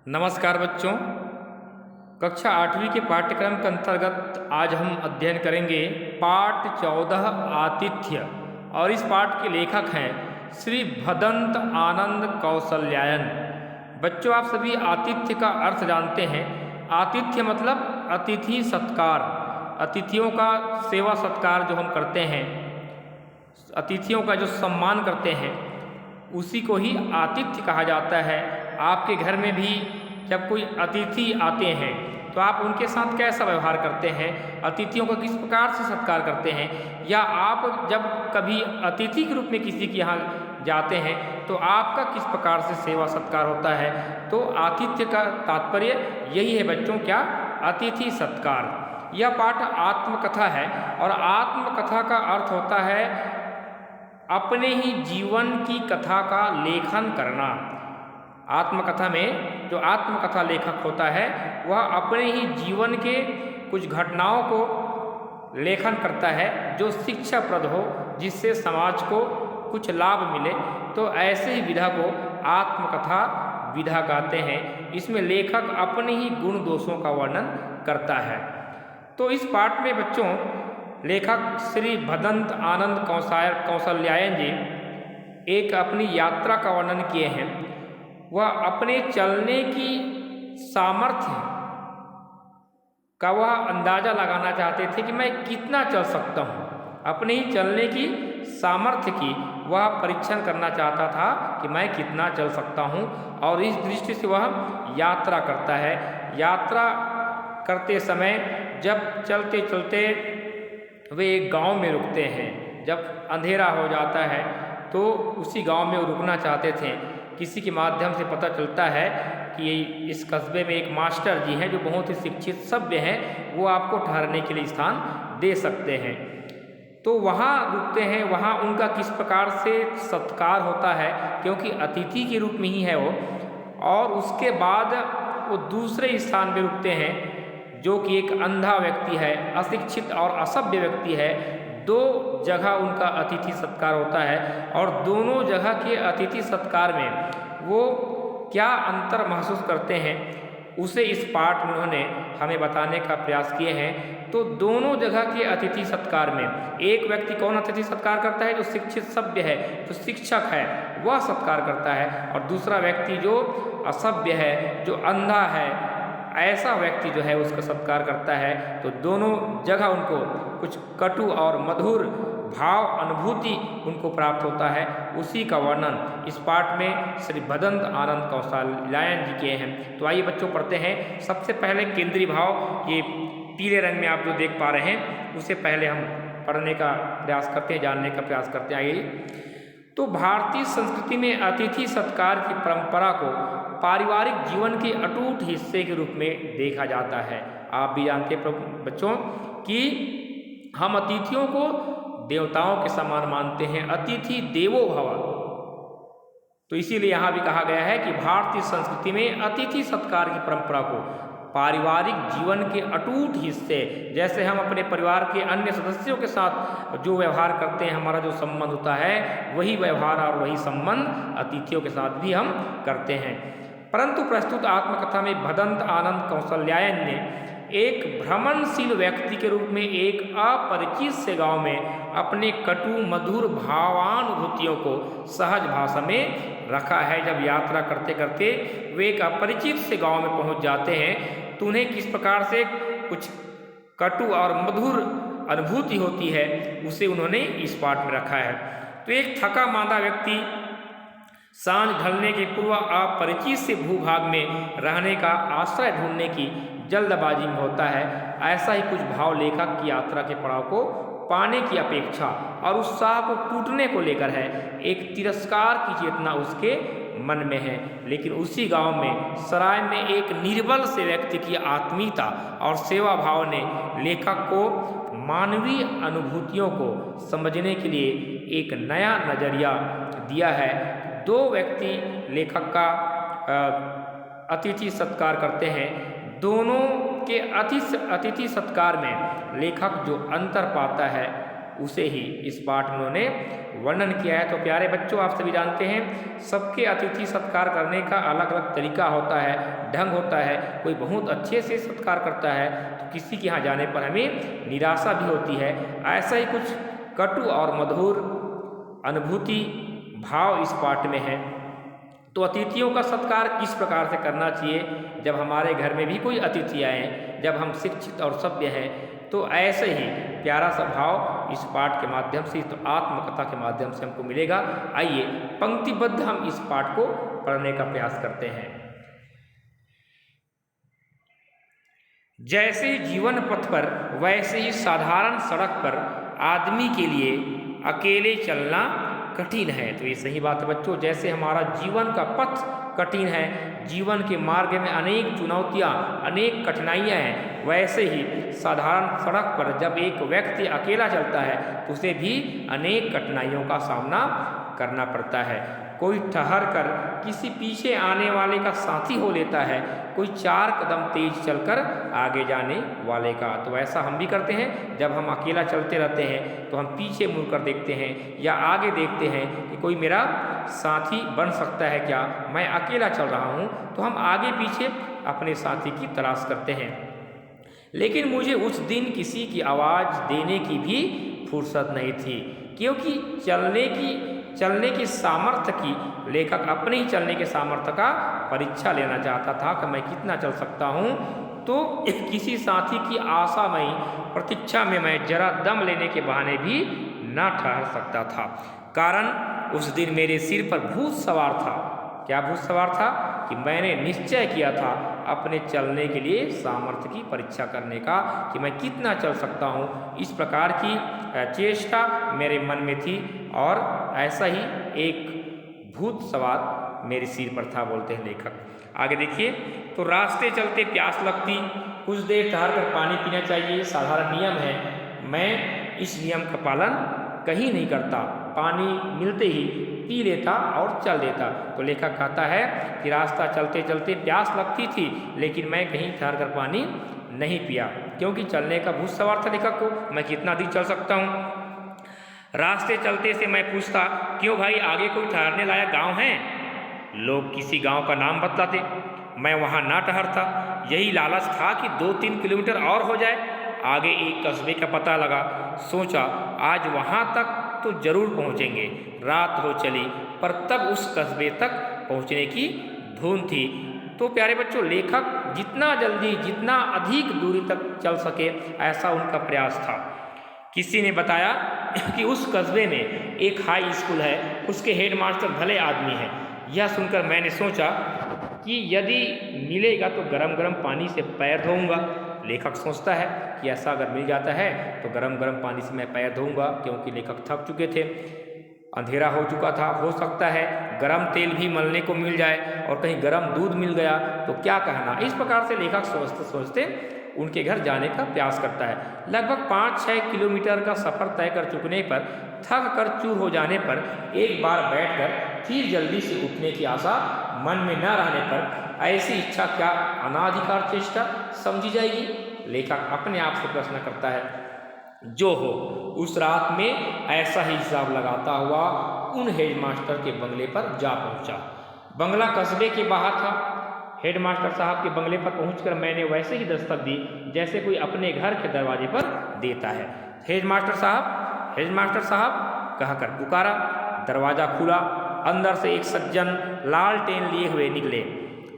नमस्कार बच्चों। कक्षा 8वीं के पाठ्यक्रम के अंतर्गत आज हम अध्ययन करेंगे पाठ 14 आतिथ्य। और इस पाठ के लेखक हैं श्री भदंत आनंद कौशल्यायन। बच्चों, आप सभी आतिथ्य का अर्थ जानते हैं। आतिथ्य मतलब अतिथि सत्कार, अतिथियों का सेवा सत्कार जो हम करते हैं, अतिथियों का जो सम्मान करते हैं, उसी को ही आतिथ्य कहा जाता है। आपके घर में भी जब कोई अतिथि आते हैं तो आप उनके साथ कैसा व्यवहार करते हैं, अतिथियों का किस प्रकार से सत्कार करते हैं, या आप जब कभी अतिथि के रूप में किसी के यहाँ जाते हैं तो आपका किस प्रकार से सेवा सत्कार होता है। तो आतिथ्य का तात्पर्य यही है बच्चों, क्या? अतिथि सत्कार। यह पाठ आत्मकथा है और आत्मकथा का अर्थ होता है अपने ही जीवन की कथा का लेखन करना। आत्मकथा में जो आत्मकथा लेखक होता है वह अपने ही जीवन के कुछ घटनाओं को लेखन करता है जो शिक्षाप्रद हो, जिससे समाज को कुछ लाभ मिले। तो ऐसे ही विधा को आत्मकथा विधा कहते हैं। इसमें लेखक अपने ही गुण दोषों का वर्णन करता है। तो इस पाठ में बच्चों लेखक श्री भदंत आनंद कौशल्यायन जी एक अपनी यात्रा का वर्णन किए हैं। वह अपने चलने की सामर्थ्य का वह अंदाज़ा लगाना चाहते थे कि मैं कितना चल सकता हूँ। अपने ही चलने की सामर्थ्य की वह परीक्षण करना चाहता था कि मैं कितना चल सकता हूँ, और इस दृष्टि से वह यात्रा करता है। यात्रा करते समय जब चलते चलते वे एक गांव में रुकते हैं। जब अंधेरा हो जाता है तो उसी गांव में वो रुकना चाहते थे। किसी के माध्यम से पता चलता है कि इस कस्बे में एक मास्टर जी हैं जो बहुत ही शिक्षित सभ्य हैं, वो आपको ठहरने के लिए स्थान दे सकते हैं। तो वहाँ रुकते हैं। वहाँ उनका किस प्रकार से सत्कार होता है, क्योंकि अतिथि के रूप में ही है वो। और उसके बाद वो दूसरे स्थान पर रुकते हैं जो कि एक अंधा व्यक्ति है, अशिक्षित और असभ्य व्यक्ति है। दो जगह उनका अतिथि सत्कार होता है और दोनों जगह के अतिथि सत्कार में वो क्या अंतर महसूस करते हैं उसे इस पाठ में उन्होंने हमें बताने का प्रयास किए हैं। तो दोनों जगह के अतिथि सत्कार में एक व्यक्ति कौन अतिथि सत्कार करता है? जो शिक्षित सभ्य है, जो शिक्षक है, वह सत्कार करता है। और दूसरा व्यक्ति जो असभ्य है, जो अंधा है, ऐसा व्यक्ति जो है उसका सत्कार करता है। तो दोनों जगह उनको कुछ कटु और मधुर भाव अनुभूति उनको प्राप्त होता है। उसी का वर्णन इस पाठ में श्री भदंत आनंद कौशल्यायन जी किए हैं। तो आइए बच्चों पढ़ते हैं। सबसे पहले केंद्रीय भाव, ये पीले रंग में आप जो देख पा रहे हैं, उसे पहले हम पढ़ने का प्रयास करते हैं, जानने का प्रयास करते हैं। आइए। तो भारतीय संस्कृति में अतिथि सत्कार की परंपरा को पारिवारिक जीवन के अटूट हिस्से के रूप में देखा जाता है। आप भी जानते हैं बच्चों कि हम अतिथियों को देवताओं के समान मानते हैं। अतिथि देवो भव। तो इसीलिए यहाँ भी कहा गया है कि भारतीय संस्कृति में अतिथि सत्कार की परंपरा को पारिवारिक जीवन के अटूट हिस्से, जैसे हम अपने परिवार के अन्य सदस्यों के साथ जो व्यवहार करते हैं, हमारा जो संबंध होता है, वही व्यवहार और वही संबंध अतिथियों के साथ भी हम करते हैं। परंतु प्रस्तुत आत्मकथा में भदंत आनंद कौशल्यायन ने एक भ्रमणशील व्यक्ति के रूप में एक अपरिचित से गांव में अपने कटु मधुर भावानुभूतियों को सहज भाषा में रखा है। जब यात्रा करते करते वे एक अपरिचित से गांव में पहुंच जाते हैं तो उन्हें किस प्रकार से कुछ कटु और मधुर अनुभूति होती है, उसे उन्होंने इस पाठ में रखा है। तो एक थका मांदा व्यक्ति सांझ ढलने के पूर्व अपरिचित से भूभाग में रहने का आश्रय ढूंढने की जल्दबाजी में होता है। ऐसा ही कुछ भाव लेखक की यात्रा के पड़ाव को पाने की अपेक्षा और उत्साह को टूटने को लेकर है। एक तिरस्कार की चेतना उसके मन में है। लेकिन उसी गांव में सराय में एक निर्बल से व्यक्ति की आत्मीयता और सेवा भाव ने लेखक को मानवीय अनुभूतियों को समझने के लिए एक नया नजरिया दिया है। दो व्यक्ति लेखक का अतिथि सत्कार करते हैं। दोनों के अतिथि सत्कार में लेखक जो अंतर पाता है उसे ही इस पाठ में उन्होंने वर्णन किया है। तो प्यारे बच्चों, आप सभी जानते हैं सबके अतिथि सत्कार करने का अलग अलग तरीका होता है, ढंग होता है। कोई बहुत अच्छे से सत्कार करता है तो किसी के यहाँ जाने पर हमें निराशा भी होती है। ऐसा ही कुछ कटु और मधुर अनुभूति भाव इस पाठ में है। तो अतिथियों का सत्कार किस प्रकार से करना चाहिए जब हमारे घर में भी कोई अतिथि आए, जब हम शिक्षित और सभ्य हैं, तो ऐसे ही प्यारा सा भाव इस पाठ के माध्यम से, तो आत्मकथा के माध्यम से हमको मिलेगा। आइए पंक्तिबद्ध हम इस पाठ को पढ़ने का प्रयास करते हैं। जैसे जीवन पथ पर वैसे ही साधारण सड़क पर आदमी के लिए अकेले चलना कठिन है। तो ये सही बात है बच्चों। जैसे हमारा जीवन का पथ कठिन है, जीवन के मार्ग में अनेक चुनौतियाँ, अनेक कठिनाइयाँ हैं, वैसे ही साधारण सड़क पर जब एक व्यक्ति अकेला चलता है तो उसे भी अनेक कठिनाइयों का सामना करना पड़ता है। कोई ठहर कर किसी पीछे आने वाले का साथी हो लेता है, कोई 4 कदम तेज चलकर आगे जाने वाले का। तो ऐसा हम भी करते हैं, जब हम अकेला चलते रहते हैं तो हम पीछे मुड़कर देखते हैं या आगे देखते हैं कि कोई मेरा साथी बन सकता है क्या, मैं अकेला चल रहा हूँ, तो हम आगे पीछे अपने साथी की तलाश करते हैं। लेकिन मुझे उस दिन किसी की आवाज़ देने की भी फुर्सत नहीं थी, क्योंकि चलने की सामर्थ्य की लेखक अपने ही चलने के सामर्थ्य का परीक्षा लेना चाहता था कि मैं कितना चल सकता हूँ। तो किसी साथी की आशामयी प्रतीक्षा में मैं जरा दम लेने के बहाने भी न ठहर सकता था, कारण उस दिन मेरे सिर पर भूत सवार था। क्या भूत सवार था? कि मैंने निश्चय किया था अपने चलने के लिए सामर्थ्य की परीक्षा करने का, कि मैं कितना चल सकता हूँ। इस प्रकार की चेष्टा मेरे मन में थी और ऐसा ही एक भूत सवार मेरे सिर पर था, बोलते हैं लेखक। आगे देखिए, तो रास्ते चलते प्यास लगती, कुछ देर ठहर कर पानी पीना चाहिए, साधारण नियम है। मैं इस नियम का पालन कहीं नहीं करता, पानी मिलते ही पी लेता और चल देता। तो लेखक कहता है कि रास्ता चलते चलते प्यास लगती थी, लेकिन मैं कहीं ठहर कर पानी नहीं पिया, क्योंकि चलने का भूत सवार था लेखक को, मैं कितना दिन चल सकता हूँ। रास्ते चलते से मैं पूछता, क्यों भाई, आगे कोई ठहरने लायक गांव है? लोग किसी गांव का नाम बतलाते, मैं वहां ना ठहरता। यही लालच था कि 2-3 किलोमीटर और हो जाए, आगे एक कस्बे का पता लगा। सोचा आज वहां तक तो जरूर पहुंचेंगे। रात हो चली, पर तब उस कस्बे तक पहुंचने की धुन थी। तो प्यारे बच्चों, लेखक जितना जल्दी, जितना अधिक दूरी तक चल सके, ऐसा उनका प्रयास था। किसी ने बताया कि उस कस्बे में एक हाई स्कूल है, उसके हेडमास्टर भले आदमी हैं। यह सुनकर मैंने सोचा कि यदि मिलेगा तो गरम गरम पानी से पैर धोऊंगा। लेखक सोचता है कि ऐसा अगर मिल जाता है तो गरम गरम पानी से मैं पैर धोऊंगा, क्योंकि लेखक थक चुके थे, अंधेरा हो चुका था। हो सकता है गरम तेल भी मलने को मिल जाए और कहीं गरम दूध मिल गया तो क्या कहना। इस प्रकार से लेखक सोचते सोचते उनके घर जाने का प्रयास करता है। लगभग 5-6 किलोमीटर का सफ़र तय कर चुकने पर, थक कर चूर हो जाने पर, एक बार बैठकर फिर जल्दी से उठने की आशा मन में न रहने पर ऐसी इच्छा क्या अनाधिकार चेष्टा समझी जाएगी? लेखक अपने आप से प्रश्न करता है। जो हो, उस रात में ऐसा ही हिसाब लगाता हुआ उन हेडमास्टर के बंगले पर जा पहुंचा। बंगला कस्बे के बाहर था। हेडमास्टर साहब के बंगले पर पहुंचकर मैंने वैसे ही दस्तक दी जैसे कोई अपने घर के दरवाजे पर देता है। हेडमास्टर साहब कहकर पुकारा। दरवाजा खुला। अंदर से एक सज्जन लालटेन लिए हुए निकले।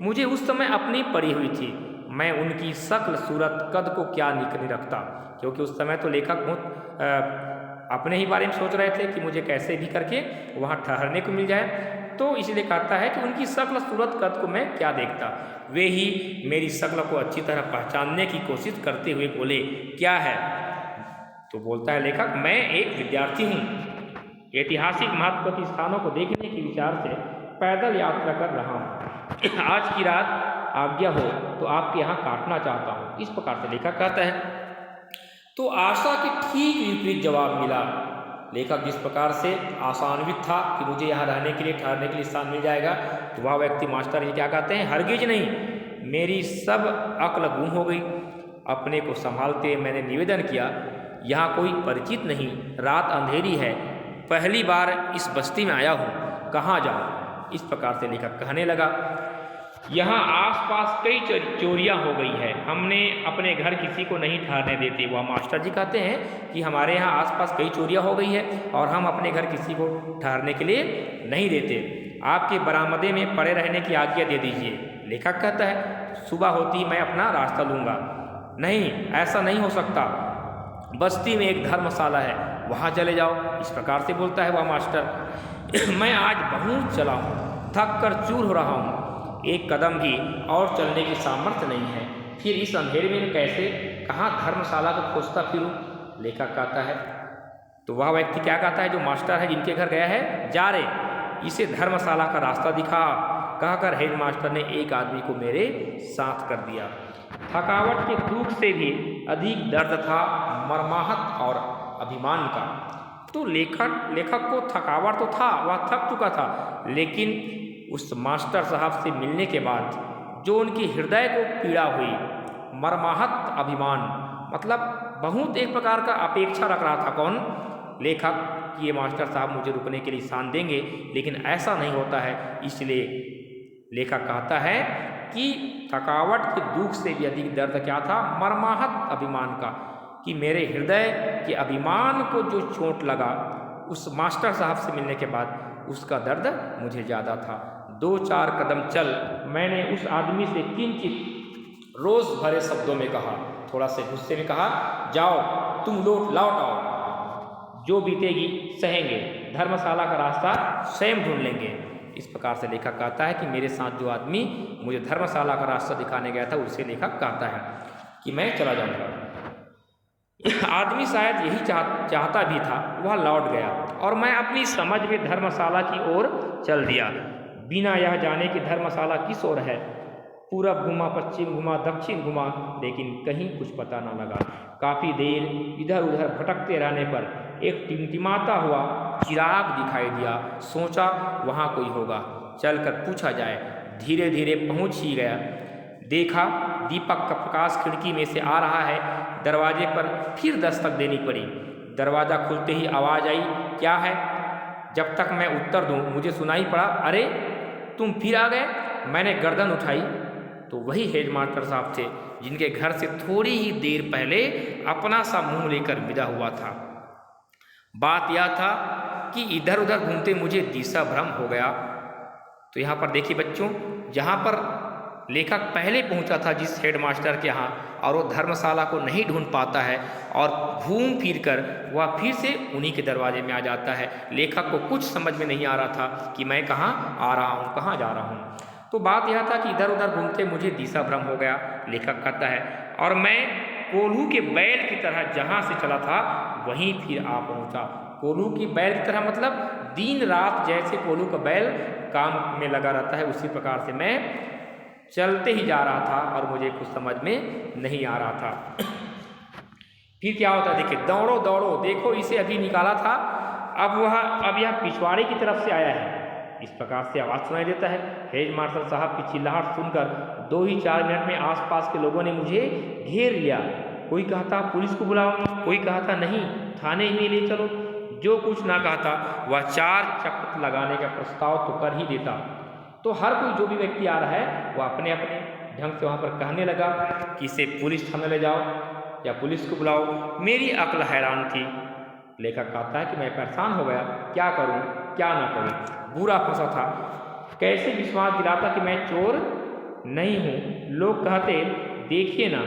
मुझे उस समय अपनी पड़ी हुई थी। मैं उनकी शक्ल, सूरत, कद को क्या नहीं रखता, क्योंकि उस समय तो लेखक बहुत अपने ही बारे में सोच रहे थे कि मुझे कैसे भी करके वहाँ ठहरने को मिल जाए। तो इसलिए कहता है कि उनकी शक्ल, सूरत, कद को मैं क्या देखता। वे ही मेरी शक्ल को अच्छी तरह पहचानने की कोशिश करते हुए बोले, क्या है? तो बोलता है लेखक, मैं एक विद्यार्थी हूँ, ऐतिहासिक महत्व के स्थानों को देखने के विचार से पैदल यात्रा कर रहा हूँ। आज की रात आज्ञा हो तो आपके यहाँ काटना चाहता हूँ। इस प्रकार से लेखक कहता है। तो आशा के ठीक विपरीत जवाब मिला। लेखक जिस प्रकार से आशान्वित था कि मुझे यहाँ रहने के लिए, ठहरने के लिए स्थान मिल जाएगा, तो वह व्यक्ति मास्टर ये क्या कहते हैं, हरगिज नहीं, मेरी सब अक्ल गुम हो गई। अपने को संभालते मैंने निवेदन किया, यहाँ कोई परिचित नहीं, रात अंधेरी है, पहली बार इस बस्ती में आया हूँ, कहाँ जाऊँ। इस प्रकार से लेखक कहने लगा। यहाँ आसपास कई चोरियाँ हो गई है, हमने अपने घर किसी को नहीं ठहरने देते। वह मास्टर जी कहते हैं कि हमारे यहाँ आसपास कई चोरियाँ हो गई है और हम अपने घर किसी को ठहरने के लिए नहीं देते। आपके बरामदे में पड़े रहने की आज्ञा दे दीजिए। लेखक कहता है सुबह होती मैं अपना रास्ता लूँगा। नहीं, ऐसा नहीं हो सकता, बस्ती में एक धर्मशाला है, वहाँ चले जाओ। इस प्रकार से बोलता है वह मास्टर। मैं आज बहुत चला हूँ, थक कर चूर हो रहा हूँ, एक कदम भी और चलने की सामर्थ्य नहीं है। फिर इस अंधेरे में कैसे कहाँ धर्मशाला को खोजता फिरूँ। लेखक कहता है, तो वह व्यक्ति क्या कहता है जो मास्टर है जिनके घर गया है, जा रे इसे धर्मशाला का रास्ता दिखा, कहकर हेड मास्टर ने एक आदमी को मेरे साथ कर दिया। थकावट के दुख से भी अधिक दर्द था मर्माहत और अभिमान का। तो लेखक को थकावट तो था, वह थक चुका था, लेकिन उस मास्टर साहब से मिलने के बाद जो उनके हृदय को पीड़ा हुई, मर्माहत अभिमान, मतलब बहुत एक प्रकार का अपेक्षा रख रहा था कौन, लेखक, कि ये मास्टर साहब मुझे रुकने के लिए स्थान देंगे, लेकिन ऐसा नहीं होता है। इसलिए लेखक कहता है कि थकावट के दुख से भी अधिक दर्द क्या था, मर्माहत अभिमान का, कि मेरे हृदय के अभिमान को जो चोट लगा उस मास्टर साहब से मिलने के बाद, उसका दर्द मुझे ज़्यादा था। 2-4 कदम चल मैंने उस आदमी से किंचित रोज़ भरे शब्दों में कहा, थोड़ा से गुस्से में कहा, जाओ तुम लौट आओ, जो बीतेगी सहेंगे, धर्मशाला का रास्ता स्वयं ढूंढ लेंगे। इस प्रकार से लेखक कहता है कि मेरे साथ जो आदमी मुझे धर्मशाला का रास्ता दिखाने गया था, उससे लेखक कहता है कि मैं चला जाऊंगा। आदमी शायद यही चाहता भी था, वह लौट गया और मैं अपनी समझ में धर्मशाला की ओर चल दिया, बिना यह जाने कि धर्मशाला किस ओर है। पूरब घुमा, पश्चिम घुमा, दक्षिण घुमा, लेकिन कहीं कुछ पता न लगा। काफ़ी देर इधर उधर भटकते रहने पर एक टिमटिमाता हुआ चिराग दिखाई दिया। सोचा वहाँ कोई होगा, चलकर पूछा जाए। धीरे धीरे पहुँच ही गया। देखा दीपक का प्रकाश खिड़की में से आ रहा है। दरवाजे पर फिर दस्तक देनी पड़ी। दरवाज़ा खुलते ही आवाज़ आई, क्या है? जब तक मैं उत्तर दूं मुझे सुनाई पड़ा, अरे तुम फिर आ गए। मैंने गर्दन उठाई तो वही हेडमास्टर साहब थे जिनके घर से थोड़ी ही देर पहले अपना सा मुंह लेकर विदा हुआ था। बात यह था कि इधर उधर घूमते मुझे दिशा भ्रम हो गया। तो यहाँ पर देखिए बच्चों, जहाँ पर लेखक पहले पहुँचा था जिस हेडमास्टर के यहाँ, और वो धर्मशाला को नहीं ढूंढ पाता है और घूम फिर कर वह फिर से उन्हीं के दरवाजे में आ जाता है। लेखक को कुछ समझ में नहीं आ रहा था कि मैं कहाँ आ रहा हूँ, कहाँ जा रहा हूँ। तो बात यह था कि इधर उधर घूमते मुझे दिशा भ्रम हो गया, लेखक कहता है, और मैं कोल्हू के बैल की तरह जहाँ से चला था वहीं फिर आ पहुँचा। कोल्हू की बैल की तरह मतलब दिन रात जैसे कोल्हू का बैल काम में लगा रहता है, उसी प्रकार से मैं चलते ही जा रहा था और मुझे कुछ समझ में नहीं आ रहा था। फिर क्या होता है देखिए, दौड़ो दौड़ो, देखो इसे अभी निकाला था, अब यह पिछवाड़े की तरफ से आया है। इस प्रकार से आवाज़ सुनाई देता है। हेड मास्टर साहब की चिल्लाहट सुनकर 2 ही 4 मिनट में आसपास के लोगों ने मुझे घेर लिया। कोई कहता पुलिस को बुलाओ, कोई कहता नहीं थाने में ले चलो। जो कुछ ना कहता वह 4 चप्पट लगाने का प्रस्ताव तो कर ही देता। तो हर कोई जो भी व्यक्ति आ रहा है वह अपने अपने ढंग से वहाँ पर कहने लगा कि इसे पुलिस थाने ले जाओ या पुलिस को बुलाओ। मेरी अक्ल हैरान थी। लेखक कहता है कि मैं परेशान हो गया, क्या करूं क्या ना करूं, बुरा फंसा था। कैसे विश्वास दिलाता कि मैं चोर नहीं हूं। लोग कहते देखिए ना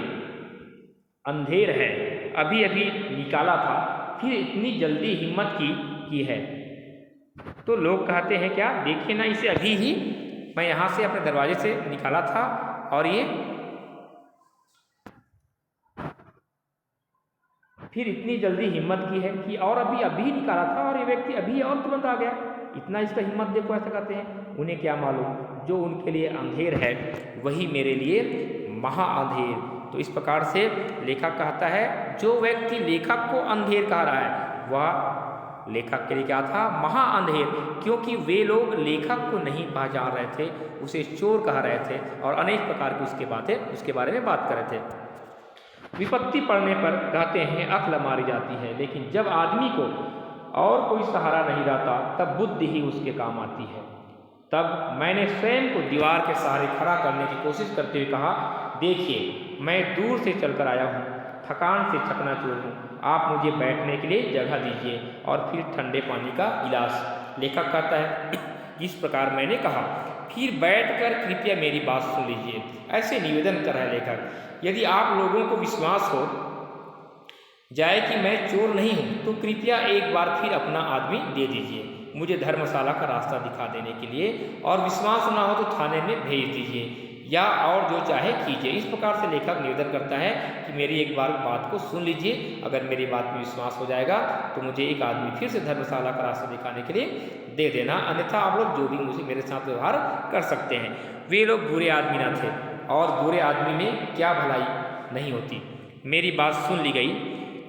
अंधेर है, अभी अभी निकाला था, फिर इतनी जल्दी हिम्मत की है। तो लोग कहते हैं क्या, देखिए ना इसे अभी ही मैं यहाँ से अपने दरवाजे से निकाला था और ये फिर इतनी जल्दी हिम्मत की है कि और अभी निकाला था और ये व्यक्ति अभी और तुरंत आ गया। इतना इसका हिम्मत देखो, ऐसा कहते हैं। उन्हें क्या मालूम, जो उनके लिए अंधेर है वही मेरे लिए महा अंधेर। तो इस प्रकार से लेखक कहता है, जो व्यक्ति लेखक को अंधेर कह रहा है वह लेखक के लिए क्या था, महा अंधेर, क्योंकि वे लोग लेखक को नहीं पहचान रहे थे, उसे चोर कह रहे थे और अनेक प्रकार की उसके बारे में बात कर रहे थे। विपत्ति पड़ने पर कहते हैं अक्ल मारी जाती है, लेकिन जब आदमी को और कोई सहारा नहीं रहता तब बुद्धि ही उसके काम आती है। तब मैंने स्वयं को दीवार के सहारे खड़ा करने की कोशिश करते हुए कहा, देखिए मैं दूर से चलकर आया हूँ, थकान से चकनाचूर हूँ, आप मुझे बैठने के लिए जगह दीजिए और फिर ठंडे पानी का गिलास। लेखक कहता है, इस प्रकार मैंने कहा, फिर बैठकर कृपया मेरी बात सुन लीजिए। ऐसे निवेदन कर रहा है लेखक, यदि आप लोगों को विश्वास हो जाए कि मैं चोर नहीं हूँ तो कृपया एक बार फिर अपना आदमी दे दीजिए मुझे धर्मशाला का रास्ता दिखा देने के लिए, और विश्वास ना हो तो थाने में भेज दीजिए या और जो चाहे कीजिए। इस प्रकार से लेखक निवेदन करता है कि मेरी एक बार बात को सुन लीजिए, अगर मेरी बात में विश्वास हो जाएगा तो मुझे एक आदमी फिर से धर्मशाला का रास्ता दिखाने के लिए दे देना, अन्यथा आप लोग जो भी मुझे मेरे साथ व्यवहार कर सकते हैं। वे लोग बुरे आदमी न थे, और बुरे आदमी में क्या भलाई नहीं होती। मेरी बात सुन ली गई,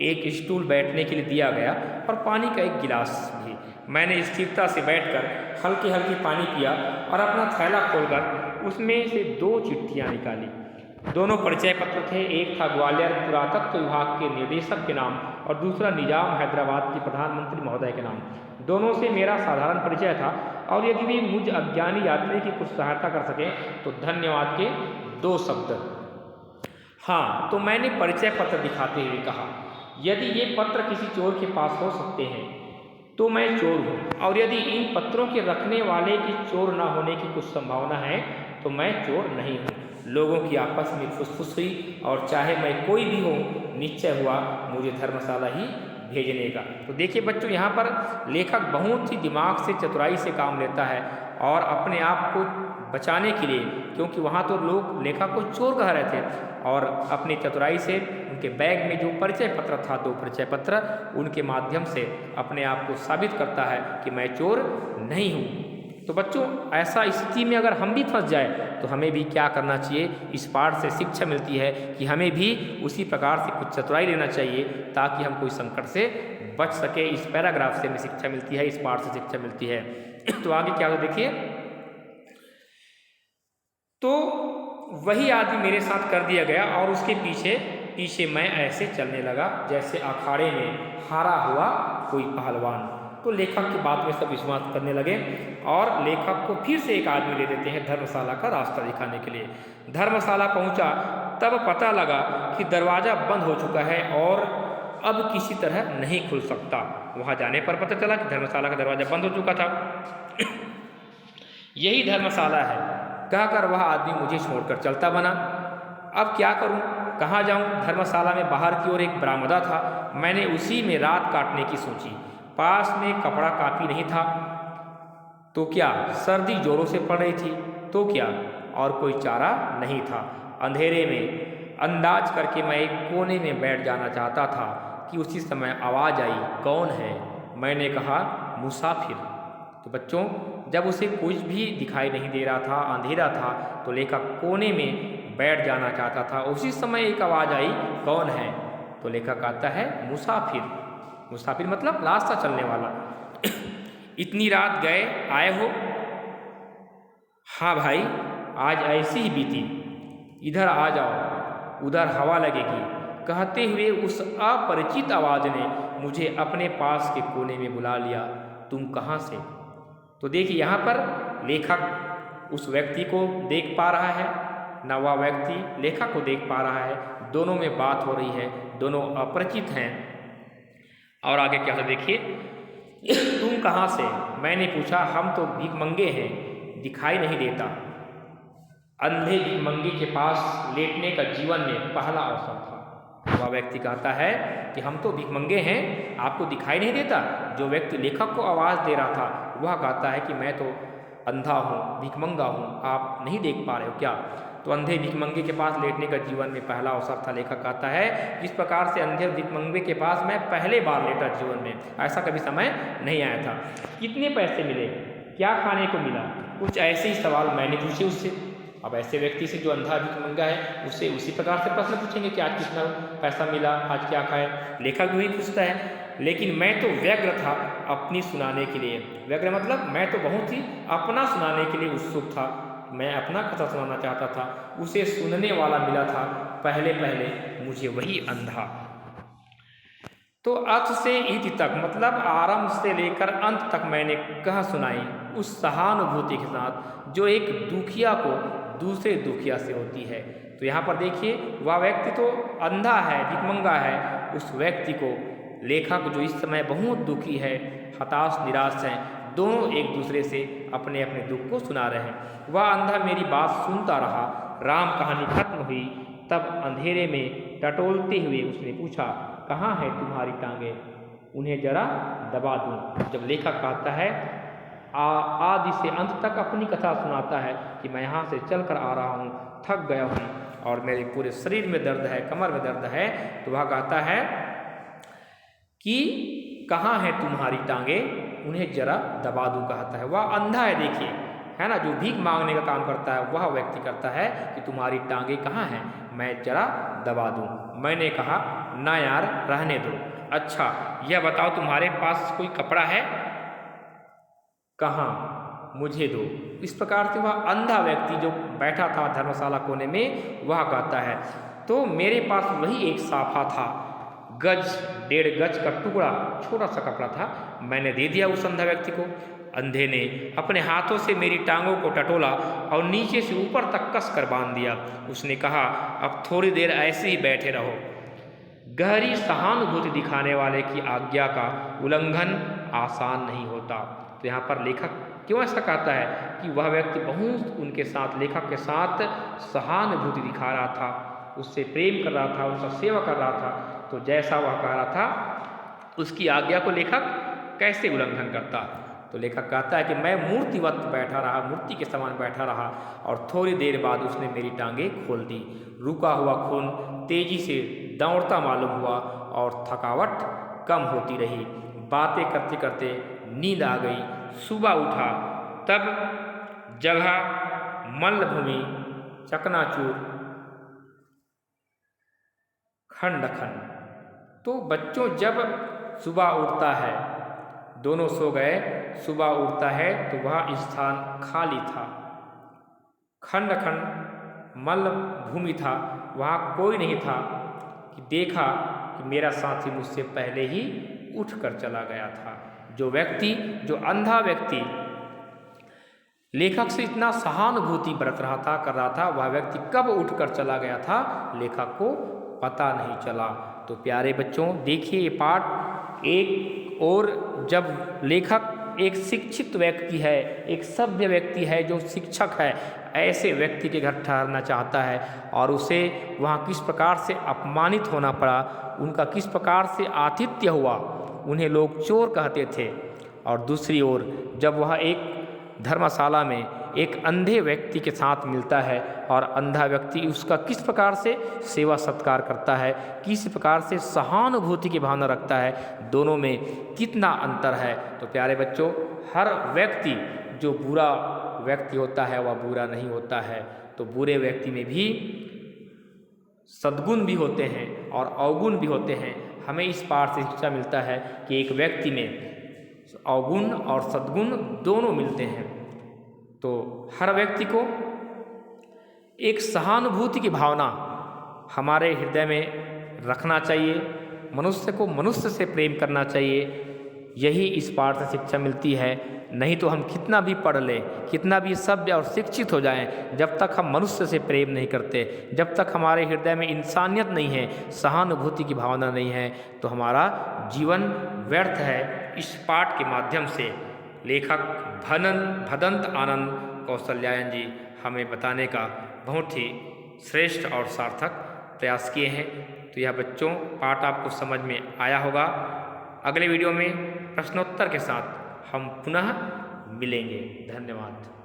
एक स्टूल बैठने के लिए दिया गया और पानी का एक गिलास भी। मैंने स्थिरता से बैठकर हल्की हल्की पानी पिया और अपना थैला खोलकर उसमें से 2 चिट्ठियाँ निकाली। दोनों परिचय पत्र थे, एक था ग्वालियर पुरातत्व विभाग के निदेशक के नाम और दूसरा निजाम हैदराबाद के प्रधानमंत्री महोदय के नाम। दोनों से मेरा साधारण परिचय था, और यदि वे मुझ अज्ञानी यात्री की कुछ सहायता कर सकें तो धन्यवाद के 2 शब्द। हाँ, तो मैंने परिचय पत्र दिखाते हुए कहा, यदि ये पत्र किसी चोर के पास हो सकते हैं तो मैं चोर हूँ, और यदि इन पत्रों के रखने वाले की चोर न होने की कुछ संभावना है तो मैं चोर नहीं हूँ। लोगों की आपस में फुसफुस हुई, और चाहे मैं कोई भी हूँ निश्चय हुआ मुझे धर्मशाला ही भेजने का। तो देखिए बच्चों, यहाँ पर लेखक बहुत ही दिमाग से, चतुराई से काम लेता है, और अपने आप को बचाने के लिए, क्योंकि वहाँ तो लोग लेखक को चोर कह रहे थे, और अपनी चतुराई से उनके बैग में जो परिचय पत्र था, 2 परिचय पत्र, उनके माध्यम से अपने आप को साबित करता है कि मैं चोर नहीं हूँ। तो बच्चों, ऐसा स्थिति में अगर हम भी फंस जाए तो हमें भी क्या करना चाहिए, इस पाठ से शिक्षा मिलती है कि हमें भी उसी प्रकार से कुछ चतुराई लेना चाहिए ताकि हम कोई संकट से बच सके। इस पैराग्राफ से हमें शिक्षा मिलती है, इस पाठ से शिक्षा मिलती है। तो आगे क्या होगा देखिए, तो वही आदमी मेरे साथ कर दिया गया और उसके पीछे पीछे मैं ऐसे चलने लगा जैसे अखाड़े में हारा हुआ कोई पहलवान। तो लेखक की बात में सब विश्वास करने लगे, और लेखक को फिर से एक आदमी ले देते हैं धर्मशाला का रास्ता दिखाने के लिए। धर्मशाला पहुंचा तब पता लगा कि दरवाज़ा बंद हो चुका है और अब किसी तरह नहीं खुल सकता। वहां जाने पर पता चला कि धर्मशाला का दरवाज़ा बंद हो चुका था। यही धर्मशाला है कहकर वह आदमी मुझे छोड़कर चलता बना। अब क्या करूं, कहाँ जाऊं? धर्मशाला में बाहर की ओर एक बरामदा था, मैंने उसी में रात काटने की सोची। पास में कपड़ा काफी नहीं था तो क्या, सर्दी जोरों से पड़ रही थी तो क्या, और कोई चारा नहीं था। अंधेरे में अंदाज करके मैं एक कोने में बैठ जाना चाहता था कि उसी समय आवाज़ आई, कौन है? मैंने कहा, मुसाफिर। तो बच्चों, जब उसे कुछ भी दिखाई नहीं दे रहा था, अंधेरा था, तो लेखक कोने में बैठ जाना चाहता था। उसी समय एक आवाज़ आई, कौन है? तो लेखक आता है, मुसाफिर। मुसाफिर मतलब रास्ता चलने वाला। इतनी रात गए आए हो? हाँ भाई, आज ऐसी ही बीती। इधर आ जाओ, उधर हवा लगेगी। कहते हुए उस अपरिचित आवाज़ ने मुझे अपने पास के कोने में बुला लिया। तुम कहाँ से? तो देखिए, यहाँ पर लेखक उस व्यक्ति को देख पा रहा है, न वह व्यक्ति लेखक को देख पा रहा है। दोनों में बात हो रही है, दोनों अपरिचित हैं। और आगे क्या था देखिए, तुम कहाँ से? मैंने पूछा, हम तो भिखमंगे हैं, दिखाई नहीं देता। अंधे भिखमंगे के पास लेटने का जीवन में पहला अवसर था। वह व्यक्ति कहता है कि हम तो भिखमंगे हैं, आपको दिखाई नहीं देता। जो व्यक्ति लेखक को आवाज़ दे रहा था वह कहता है कि मैं तो अंधा हूँ, भिखमंगा हूँ, आप नहीं देख पा रहे हो क्या? तो अंधे भिखमंगे के पास लेटने का जीवन में पहला अवसर था। लेखक कहता है, जिस प्रकार से अंधे भिखमंगे के पास मैं पहले बार लेटा जीवन में, ऐसा कभी समय नहीं आया था। कितने पैसे मिले? क्या खाने को मिला? कुछ ऐसे ही सवाल मैंने पूछे उससे। अब ऐसे व्यक्ति से जो अंधा भिखमंगा है उससे उसी प्रकार से प्रश्न पूछेंगे कि आज कितना पैसा मिला, आज क्या खाए? लेखक भी पूछता है, लेकिन मैं तो व्यग्र था अपनी सुनाने के लिए। व्यग्र मतलब मैं तो बहुत ही अपना सुनाने के लिए उत्सुक था। मैं अपना कथा सुनाना चाहता था, उसे सुनने वाला मिला था पहले पहले मुझे वही अंधा। तो अथ से इति तक मतलब आरंभ से लेकर अंत तक मैंने कह सुनाई उस सहानुभूति के साथ जो एक दुखिया को दूसरे दुखिया से होती है। तो यहाँ पर देखिए, वह व्यक्ति तो अंधा है, भिखमंगा है, उस व्यक्ति को लेखक जो इस समय बहुत दुखी है, हताश निराश हैं, दोनों एक दूसरे से अपने अपने दुख को सुना रहे हैं। वह अंधा मेरी बात सुनता रहा। राम कहानी खत्म हुई तब अंधेरे में टटोलते हुए उसने पूछा, कहाँ है तुम्हारी टांगे, उन्हें जरा दबा दूं। जब लेखक कहता है आदि से अंत तक अपनी कथा सुनाता है कि मैं यहाँ से चल कर आ रहा हूँ, थक गया हूँ और मेरे पूरे शरीर में दर्द है, कमर में दर्द है, तो वह कहता है कि कहाँ है तुम्हारी टांगे, उन्हें जरा दबा दूं कहता है। वह अंधा है, देखिए, है ना, जो भीख मांगने का काम करता है वह व्यक्ति करता है कि तुम्हारी टांगे कहाँ हैं, मैं जरा दबा दूं। मैंने कहा ना यार, रहने दो। अच्छा यह बताओ तुम्हारे पास कोई कपड़ा है? कहाँ, मुझे दो। इस प्रकार से वह अंधा व्यक्ति जो बैठा था धर्मशाला कोने में वह कहता है, तो मेरे पास वही एक साफा था, गज 1.5 गज का टुकड़ा, छोटा सा कपड़ा था, मैंने दे दिया उस अंधा व्यक्ति को। अंधे ने अपने हाथों से मेरी टांगों को टटोला और नीचे से ऊपर तक कस कर बांध दिया। उसने कहा, अब थोड़ी देर ऐसे ही बैठे रहो। गहरी सहानुभूति दिखाने वाले की आज्ञा का उल्लंघन आसान नहीं होता। तो यहाँ पर लेखक क्यों ऐसा कहता है कि वह व्यक्ति बहुत उनके साथ, लेखक के साथ सहानुभूति दिखा रहा था, उससे प्रेम कर रहा था, उसका सेवा कर रहा था, तो जैसा वह कह रहा था उसकी आज्ञा को लेखक कैसे उल्लंघन करता। तो लेखक कहता है कि मैं मूर्तिवत बैठा रहा, मूर्ति के समान बैठा रहा और थोड़ी देर बाद उसने मेरी टांगे खोल दी। रुका हुआ खून तेजी से दौड़ता मालूम हुआ और थकावट कम होती रही। बातें करते करते नींद आ गई। सुबह उठा तब जगह मल्लभूमि, चकनाचूर, खंड खंड। तो बच्चों जब सुबह उठता है, दोनों सो गए, सुबह उठता है तो वह स्थान खाली था, खंड खंड मल्ल भूमि था, वहाँ कोई नहीं था कि देखा कि मेरा साथी मुझसे पहले ही उठ कर चला गया था। जो व्यक्ति, जो अंधा व्यक्ति लेखक से इतना सहानुभूति बरत रहा था, कर रहा था, वह व्यक्ति कब उठ कर चला गया था लेखक को पता नहीं चला। तो प्यारे बच्चों देखिए ये पाठ एक और, जब लेखक एक शिक्षित व्यक्ति है, एक सभ्य व्यक्ति है, जो शिक्षक है, ऐसे व्यक्ति के घर ठहरना चाहता है और उसे वहाँ किस प्रकार से अपमानित होना पड़ा, उनका किस प्रकार से आतिथ्य हुआ, उन्हें लोग चोर कहते थे। और दूसरी ओर जब वह एक धर्मशाला में एक अंधे व्यक्ति के साथ मिलता है और अंधा व्यक्ति उसका किस प्रकार से सेवा सत्कार करता है, किस प्रकार से सहानुभूति की भावना रखता है, दोनों में कितना अंतर है। तो प्यारे बच्चों, हर व्यक्ति जो बुरा व्यक्ति होता है वह बुरा नहीं होता है, तो बुरे व्यक्ति में भी सद्गुण भी होते हैं और अवगुण भी होते हैं। हमें इस पाठ से शिक्षा मिलता है कि एक व्यक्ति में अवगुण और सद्गुण दोनों मिलते हैं। तो हर व्यक्ति को एक सहानुभूति की भावना हमारे हृदय में रखना चाहिए, मनुष्य को मनुष्य से प्रेम करना चाहिए। यही इस पाठ से शिक्षा मिलती है। नहीं तो हम कितना भी पढ़ लें, कितना भी सभ्य और शिक्षित हो जाएं, जब तक हम मनुष्य से प्रेम नहीं करते, जब तक हमारे हृदय में इंसानियत नहीं है, सहानुभूति की भावना नहीं है, तो हमारा जीवन व्यर्थ है। इस पाठ के माध्यम से लेखक भदंत आनंद कौशल्यायन जी हमें बताने का बहुत ही श्रेष्ठ और सार्थक प्रयास किए हैं। तो यह बच्चों पाठ आपको समझ में आया होगा। अगले वीडियो में प्रश्नोत्तर के साथ हम पुनः मिलेंगे। धन्यवाद।